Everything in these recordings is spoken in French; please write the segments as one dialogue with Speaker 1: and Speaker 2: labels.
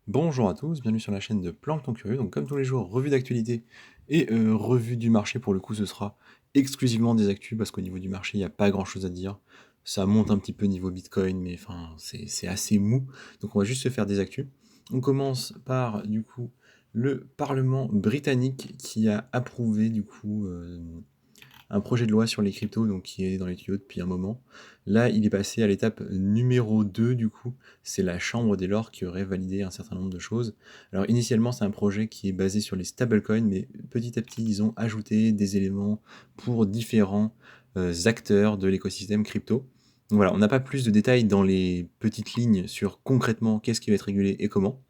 Speaker 1: Bonjour à tous, bienvenue sur la chaîne de Plancton Curieux. Donc comme tous les jours, revue d'actualité et revue du marché. Pour le coup, ce sera exclusivement des actus parce qu'au niveau du marché, il n'y a pas grand-chose à dire. Ça monte un petit peu niveau Bitcoin, mais enfin, c'est assez mou. Donc on va juste se faire des actus. On commence par du coup le Parlement britannique qui a approuvé du coup un projet de loi sur les cryptos, donc qui est dans les tuyaux depuis un moment. Là, il est passé à l'étape numéro 2, du coup. C'est la Chambre des Lords qui aurait validé un certain nombre de choses. Alors, initialement, c'est un projet qui est basé sur les stablecoins, mais petit à petit, ils ont ajouté des éléments pour différents acteurs de l'écosystème crypto. Donc voilà, on n'a pas plus de détails dans les petites lignes sur concrètement qu'est-ce qui va être régulé et comment.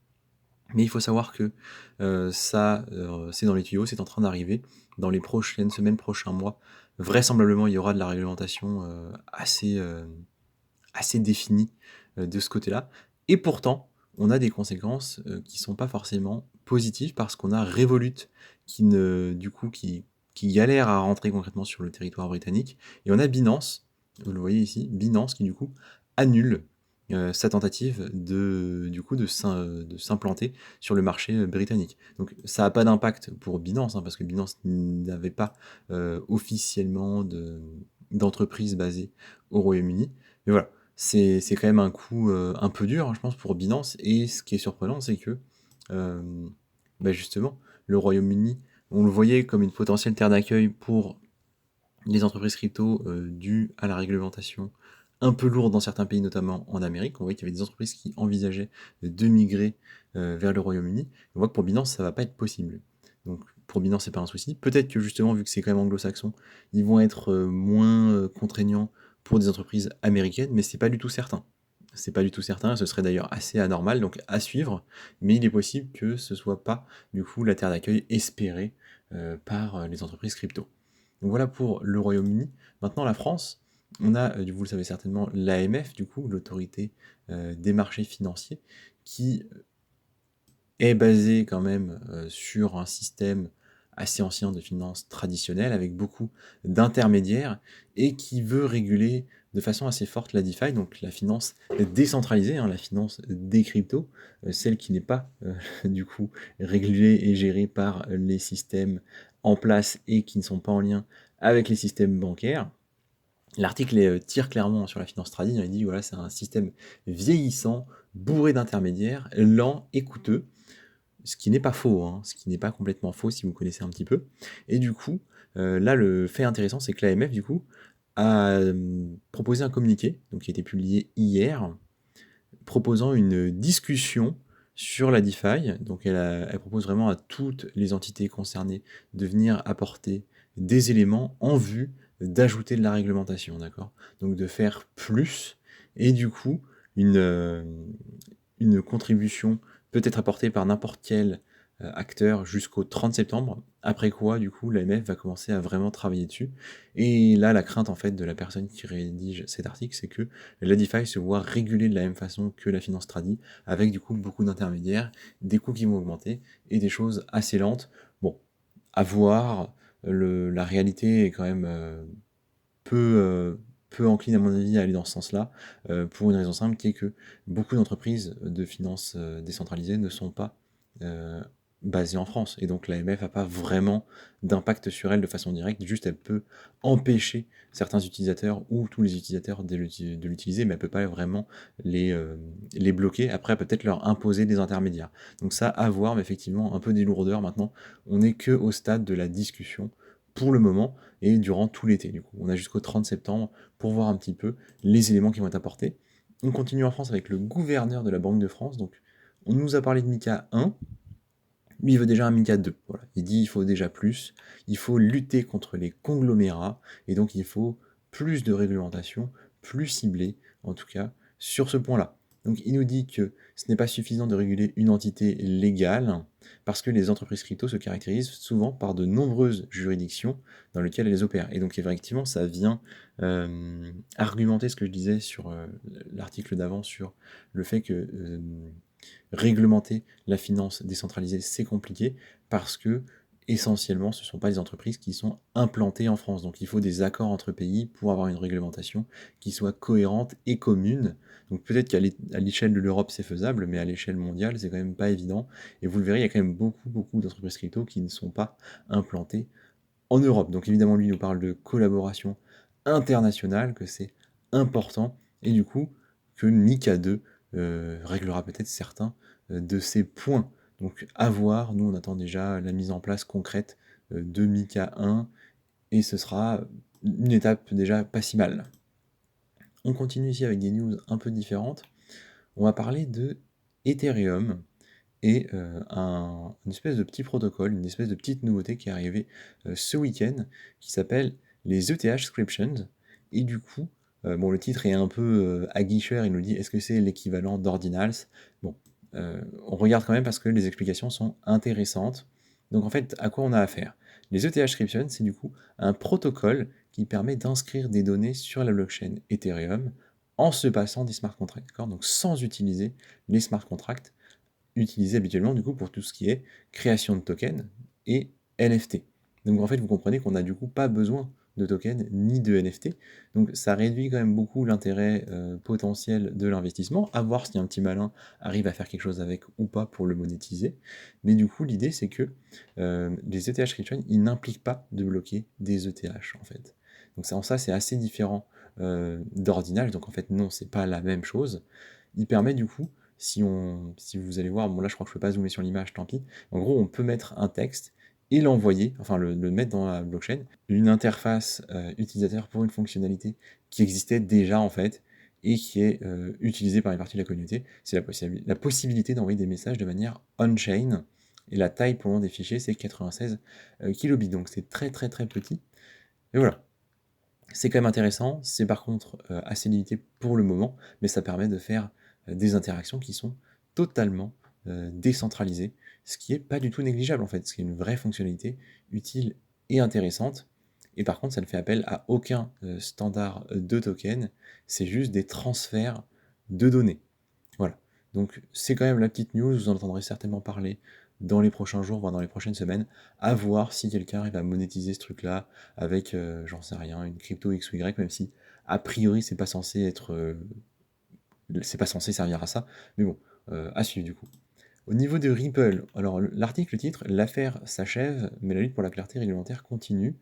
Speaker 1: Mais il faut savoir que c'est dans les tuyaux, c'est en train d'arriver. Dans les prochaines semaines, prochains mois, vraisemblablement, il y aura de la réglementation assez définie de ce côté-là. Et pourtant, on a des conséquences qui sont pas forcément positives parce qu'on a Revolut qui ne, du coup, qui galère à rentrer concrètement sur le territoire britannique. Et on a Binance, vous le voyez ici, Binance qui du coup annule sa tentative de s'implanter sur le marché britannique. Donc ça n'a pas d'impact pour Binance, parce que Binance n'avait pas officiellement d'entreprise basée au Royaume-Uni. Mais voilà, c'est quand même un coup un peu dur, je pense, pour Binance. Et ce qui est surprenant, c'est que euh, justement, le Royaume-Uni, on le voyait comme une potentielle terre d'accueil pour les entreprises crypto dues à la réglementation un peu lourde dans certains pays, notamment en Amérique. On voyait qu'il y avait des entreprises qui envisageaient de migrer vers le Royaume-Uni. On voit que pour Binance, ça va pas être possible. Donc pour Binance, c'est pas un souci. Peut-être que justement, vu que c'est quand même anglo-saxon, ils vont être moins contraignants pour des entreprises américaines, mais c'est pas du tout certain. C'est pas du tout certain, ce serait d'ailleurs assez anormal, donc à suivre, mais il est possible que ce soit pas du coup la terre d'accueil espérée par les entreprises crypto. Donc voilà pour le Royaume-Uni. Maintenant, la France, on a, vous le savez certainement, l'AMF, du coup, l'autorité des marchés financiers, qui est basée quand même sur un système assez ancien de finances traditionnelles, avec beaucoup d'intermédiaires, et qui veut réguler de façon assez forte la DeFi, donc la finance décentralisée, la finance des cryptos, celle qui n'est pas du coup régulée et gérée par les systèmes en place et qui ne sont pas en lien avec les systèmes bancaires. L'article tire clairement sur la finance tradie, il dit voilà, c'est un système vieillissant, bourré d'intermédiaires, lent et coûteux, ce qui n'est pas faux, ce qui n'est pas complètement faux si vous connaissez un petit peu. Et du coup, là, le fait intéressant, c'est que l'AMF, du coup, a proposé un communiqué, donc qui a été publié hier, proposant une discussion sur la DeFi. Donc elle propose vraiment à toutes les entités concernées de venir apporter des éléments en vue d'ajouter de la réglementation, d'accord. Donc de faire plus, et du coup, une, euh, une contribution peut être apportée par n'importe quel acteur jusqu'au 30 septembre, après quoi, du coup, l'AMF va commencer à vraiment travailler dessus. Et là, la crainte, en fait, de la personne qui rédige cet article, c'est que la DeFi se voit réguler de la même façon que la finance tradie, avec, du coup, beaucoup d'intermédiaires, des coûts qui vont augmenter, et des choses assez lentes. Bon, à voir, la réalité est quand même peu, peu encline, à mon avis, à aller dans ce sens-là, pour une raison simple qui est que beaucoup d'entreprises de finances décentralisées ne sont pas euh, basées en France. Et donc l'AMF n'a pas vraiment d'impact sur elles de façon directe, juste elle peut empêcher certains utilisateurs ou tous les utilisateurs de l'utiliser, mais elle peut pas vraiment les bloquer. Après, peut-être leur imposer des intermédiaires. Donc ça, à voir, mais effectivement, un peu des lourdeurs maintenant. On n'est que au stade de la discussion pour le moment et durant tout l'été. Du coup, on a jusqu'au 30 septembre pour voir un petit peu les éléments qui vont être apportés. On continue en France avec le gouverneur de la Banque de France. Donc, on nous a parlé de Mika 1, lui il veut déjà un Mika 2. Voilà. Il dit il faut déjà plus, il faut lutter contre les conglomérats, et donc il faut plus de réglementation, plus ciblée, en tout cas, sur ce point-là. Donc il nous dit que ce n'est pas suffisant de réguler une entité légale, parce que les entreprises crypto se caractérisent souvent par de nombreuses juridictions dans lesquelles elles opèrent. Et donc effectivement, ça vient argumenter ce que je disais sur l'article d'avant, sur le fait que réglementer la finance décentralisée, c'est compliqué parce que essentiellement, ce ne sont pas des entreprises qui sont implantées en France. Donc il faut des accords entre pays pour avoir une réglementation qui soit cohérente et commune. Donc peut-être qu'à l'échelle de l'Europe, c'est faisable, mais à l'échelle mondiale, c'est quand même pas évident. Et vous le verrez, il y a quand même beaucoup d'entreprises crypto qui ne sont pas implantées en Europe. Donc évidemment, lui nous parle de collaboration internationale, que c'est important, et du coup, que Mika 2 réglera peut-être certains de ces points. Donc à voir, nous on attend déjà la mise en place concrète de Mika 1, et ce sera une étape déjà pas si mal. On continue ici avec des news un peu différentes. On va parler de Ethereum et une espèce de petit protocole, une espèce de petite nouveauté qui est arrivée ce week-end, qui s'appelle les ETH Scriptions. Et du coup, bon, le titre est un peu aguicheur, il nous dit est-ce que c'est l'équivalent d'Ordinals? Bon, on regarde quand même parce que les explications sont intéressantes. Donc en fait, à quoi on a affaire? Les ETH Scriptions, c'est du coup un protocole qui permet d'inscrire des données sur la blockchain Ethereum en se passant des smart contracts, d'accord? Donc sans utiliser les smart contracts utilisés habituellement du coup pour tout ce qui est création de tokens et NFT. Donc en fait, vous comprenez qu'on n'a du coup pas besoin de tokens ni de NFT. Donc ça réduit quand même beaucoup l'intérêt potentiel de l'investissement, à voir si un petit malin arrive à faire quelque chose avec ou pas pour le monétiser. Mais du coup, l'idée c'est que les ETH Scription, ils n'impliquent pas de bloquer des ETH en fait. Donc en ça, c'est assez différent d'Ordinal. Donc en fait, non, c'est pas la même chose. Il permet du coup si vous allez voir, bon là je crois que je ne peux pas zoomer sur l'image, tant pis. En gros, on peut mettre un texte et l'envoyer, enfin le mettre dans la blockchain, une interface utilisateur pour une fonctionnalité qui existait déjà en fait et qui est utilisée par une partie de la communauté. C'est la possibilité d'envoyer des messages de manière on-chain. Et la taille pour le moment des fichiers, c'est 96 kilobits. Donc c'est très petit. Et voilà. C'est quand même intéressant, c'est par contre assez limité pour le moment, mais ça permet de faire des interactions qui sont totalement décentralisées, ce qui est pas du tout négligeable en fait, ce qui est une vraie fonctionnalité utile et intéressante. Et par contre, ça ne fait appel à aucun standard de token, c'est juste des transferts de données. Voilà. Donc c'est quand même la petite news, vous en entendrez certainement parler dans les prochains jours, voire dans les prochaines semaines, à voir si quelqu'un arrive à monétiser ce truc-là avec, j'en sais rien, une crypto X ou Y, même si a priori c'est pas censé être, c'est pas censé servir à ça, mais bon, à suivre du coup. Au niveau de Ripple, alors l'article titre l'affaire s'achève, mais la lutte pour la clarté réglementaire continue.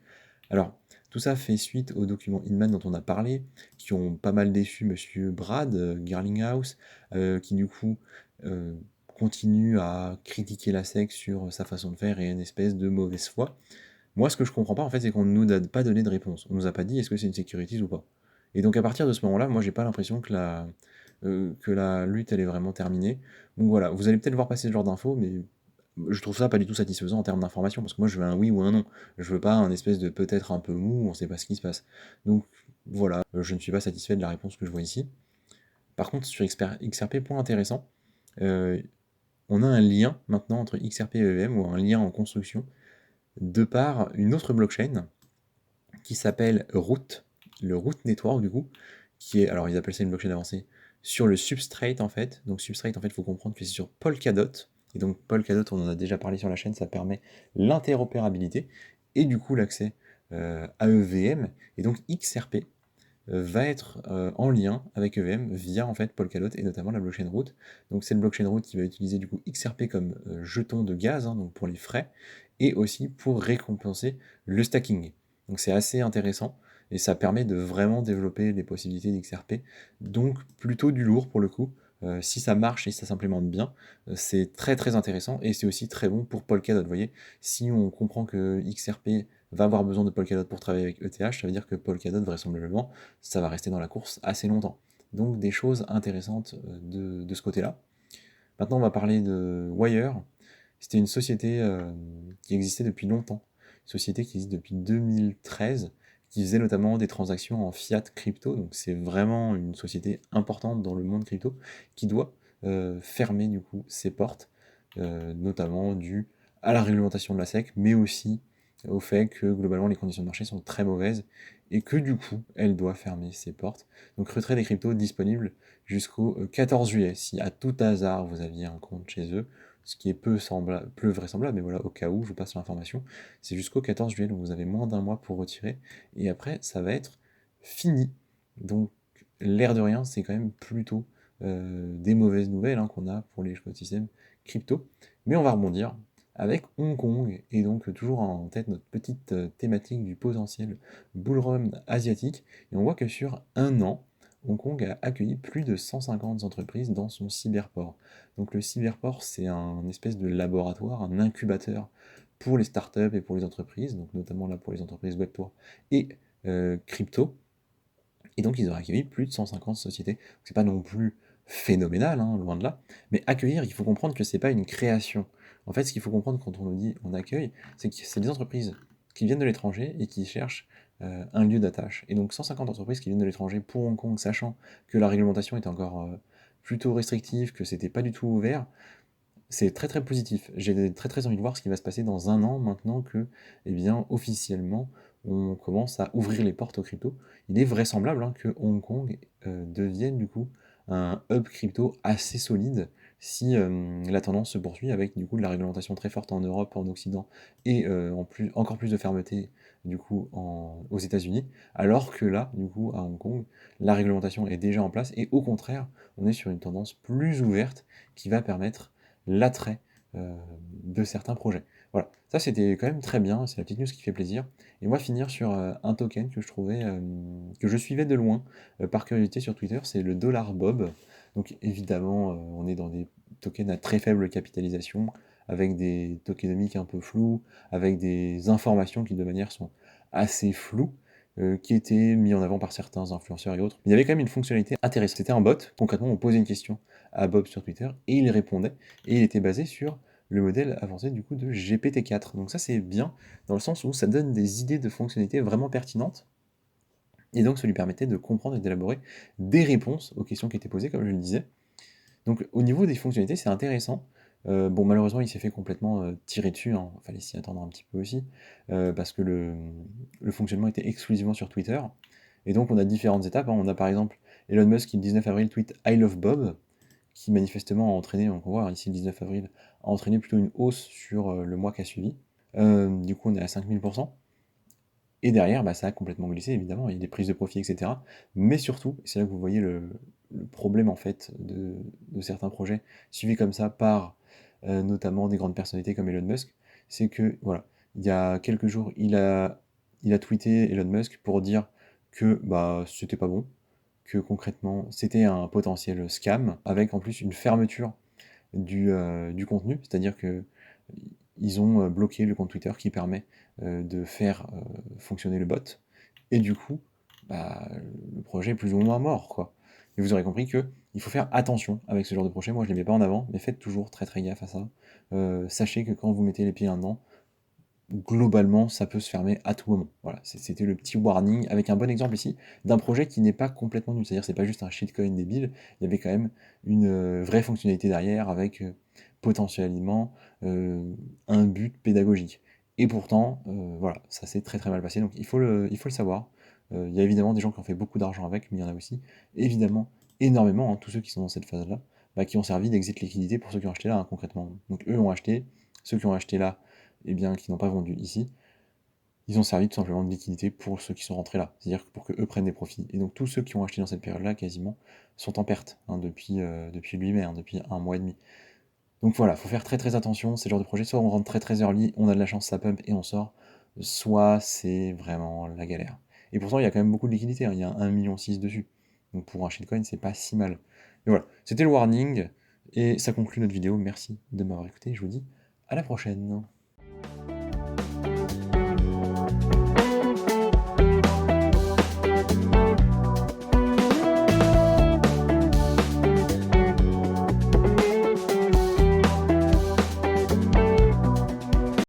Speaker 1: Alors, tout ça fait suite aux documents Inman dont on a parlé, qui ont pas mal déçu Monsieur Brad Garlinghouse, qui du coup continue à critiquer la SEC sur sa façon de faire et une espèce de mauvaise foi. Moi, ce que je comprends pas, en fait, c'est qu'on ne nous a pas donné de réponse. On nous a pas dit est-ce que c'est une securities ou pas. Et donc, à partir de ce moment-là, moi, j'ai pas l'impression que la lutte, elle est vraiment terminée. Donc voilà, vous allez peut-être voir passer ce genre d'infos, mais je trouve ça pas du tout satisfaisant en termes d'information, parce que moi, je veux un oui ou un non. Je veux pas un espèce de peut-être un peu mou, on sait pas ce qui se passe. Donc voilà, je ne suis pas satisfait de la réponse que je vois ici. Par contre, sur XRP, point intéressant, euh, on a un lien maintenant entre XRP et EVM, ou un lien en construction, de par une autre blockchain qui s'appelle Root, le Root Network du coup, qui est, alors ils appellent ça une blockchain avancée, sur le Substrate en fait. Donc Substrate en fait, il faut comprendre que c'est sur Polkadot. Et donc Polkadot, on en a déjà parlé sur la chaîne, ça permet l'interopérabilité et du coup l'accès à EVM. Et donc XRP va être en lien avec EVM via en fait Polkadot et notamment la blockchain Root. Donc c'est le blockchain Root qui va utiliser du coup XRP comme jeton de gaz, hein, donc pour les frais, et aussi pour récompenser le stacking. Donc c'est assez intéressant et ça permet de vraiment développer les possibilités d'XRP. Donc plutôt du lourd pour le coup. Si ça marche et si ça s'implémente bien, c'est très intéressant et c'est aussi très bon pour Polkadot. Vous voyez, si on comprend que XRP va avoir besoin de Polkadot pour travailler avec ETH, ça veut dire que Polkadot vraisemblablement ça va rester dans la course assez longtemps. Donc des choses intéressantes de ce côté-là. Maintenant, on va parler de Wire. C'était une société qui existait depuis longtemps, une société qui existe depuis 2013, qui faisait notamment des transactions en fiat crypto. Donc c'est vraiment une société importante dans le monde crypto qui doit fermer du coup ses portes, notamment dû à la réglementation de la SEC, mais aussi au fait que globalement les conditions de marché sont très mauvaises et que du coup elle doit fermer ses portes. Donc retrait des cryptos disponible jusqu'au 14 juillet. Si à tout hasard vous aviez un compte chez eux, ce qui est peu vraisemblable, mais voilà, au cas où, je vous passe l'information, c'est jusqu'au 14 juillet, donc vous avez moins d'un mois pour retirer, et après, ça va être fini. Donc, l'air de rien, c'est quand même plutôt des mauvaises nouvelles hein, qu'on a pour les écosystèmes crypto. Mais on va rebondir avec Hong Kong, et donc toujours en tête notre petite thématique du potentiel bull run asiatique, et on voit que sur un an, Hong Kong a accueilli plus de 150 entreprises dans son cyberport. Donc le cyberport, c'est un espèce de laboratoire, un incubateur pour les startups et pour les entreprises, donc notamment là pour les entreprises Web3 et crypto. Et donc, ils ont accueilli plus de 150 sociétés. C'est pas non plus phénoménal, hein, loin de là. Mais accueillir, il faut comprendre que c'est pas une création. En fait, ce qu'il faut comprendre quand on nous dit on accueille, c'est que c'est des entreprises qui viennent de l'étranger et qui cherchent un lieu d'attache. Et donc, 150 entreprises qui viennent de l'étranger pour Hong Kong, sachant que la réglementation était encore plutôt restrictive, que c'était pas du tout ouvert, c'est très très positif. J'ai très très envie de voir ce qui va se passer dans un an maintenant que, eh bien, officiellement, on commence à ouvrir les portes aux crypto. Il est vraisemblable hein, que Hong Kong devienne du coup un hub crypto assez solide si la tendance se poursuit avec du coup de la réglementation très forte en Europe, en Occident et encore plus de fermeté du coup aux États-Unis, alors que là, du coup, à Hong Kong, la réglementation est déjà en place et au contraire, on est sur une tendance plus ouverte qui va permettre l'attrait de certains projets. Voilà, ça c'était quand même très bien, c'est la petite news qui fait plaisir. Et moi finir sur un token que je trouvais, que je suivais de loin par curiosité sur Twitter, c'est le dollar Bob. Donc évidemment, on est dans des tokens à très faible capitalisation, avec des tokenomiques un peu flous, avec des informations qui de manière sont assez floues, qui étaient mis en avant par certains influenceurs et autres. Mais il y avait quand même une fonctionnalité intéressante. C'était un bot, concrètement on posait une question à Bob sur Twitter et il répondait, et il était basé sur le modèle avancé du coup de GPT-4. Donc ça c'est bien, dans le sens où ça donne des idées de fonctionnalités vraiment pertinentes, et donc ça lui permettait de comprendre et d'élaborer des réponses aux questions qui étaient posées, comme je le disais. Donc au niveau des fonctionnalités, c'est intéressant. Bon, malheureusement, il s'est fait complètement tirer dessus, hein. Il fallait s'y attendre un petit peu aussi, parce que le fonctionnement était exclusivement sur Twitter. Et donc on a différentes étapes, hein. On a par exemple Elon Musk qui le 19 avril tweet I love Bob, qui manifestement a entraîné, donc on voit hein, ici le 19 avril, a entraîné plutôt une hausse sur le mois qui a suivi. Du coup, on est à 5000%. Et derrière, bah, ça a complètement glissé, évidemment, il y a des prises de profit, etc. Mais surtout, c'est là que vous voyez le problème en fait de certains projets suivis comme ça par notamment des grandes personnalités comme Elon Musk, c'est que voilà, il y a quelques jours, il a tweeté Elon Musk pour dire que bah c'était pas bon, que concrètement c'était un potentiel scam, avec en plus une fermeture du contenu, c'est-à-dire que ils ont bloqué le compte Twitter qui permet de faire fonctionner le bot, et du coup, bah, le projet est plus ou moins mort, quoi. Et vous aurez compris que il faut faire attention avec ce genre de projet. Moi, je ne les mets pas en avant, mais faites toujours très très gaffe à ça. Sachez que quand vous mettez les pieds là-dedans, globalement, ça peut se fermer à tout moment. Voilà, c'était le petit warning, avec un bon exemple ici, d'un projet qui n'est pas complètement nul. C'est-à-dire, c'est pas juste un shitcoin débile, il y avait quand même une vraie fonctionnalité derrière, avec potentiellement un but pédagogique. Et pourtant, voilà, ça s'est très très mal passé, donc il faut le savoir. Il y a évidemment des gens qui ont fait beaucoup d'argent avec, mais il y en a aussi, évidemment, énormément, hein, tous ceux qui sont dans cette phase-là, bah, qui ont servi d'exit liquidité pour ceux qui ont acheté là, hein, concrètement. Donc eux ont acheté, ceux qui ont acheté là, eh bien, qui n'ont pas vendu ici, ils ont servi tout simplement de liquidité pour ceux qui sont rentrés là, c'est-à-dire pour que eux prennent des profits. Et donc tous ceux qui ont acheté dans cette période-là, quasiment, sont en perte hein, depuis le 8 mai, hein, depuis un mois et demi. Donc voilà, faut faire très très attention, c'est le genre de projet, soit on rentre très très early, on a de la chance, ça pump et on sort, soit c'est vraiment la galère. Et pourtant, il y a quand même beaucoup de liquidités, hein, il y a 1,6 million dessus. Donc pour un shitcoin, c'est pas si mal. Mais voilà, c'était le warning, et ça conclut notre vidéo. Merci de m'avoir écouté, je vous dis à la prochaine.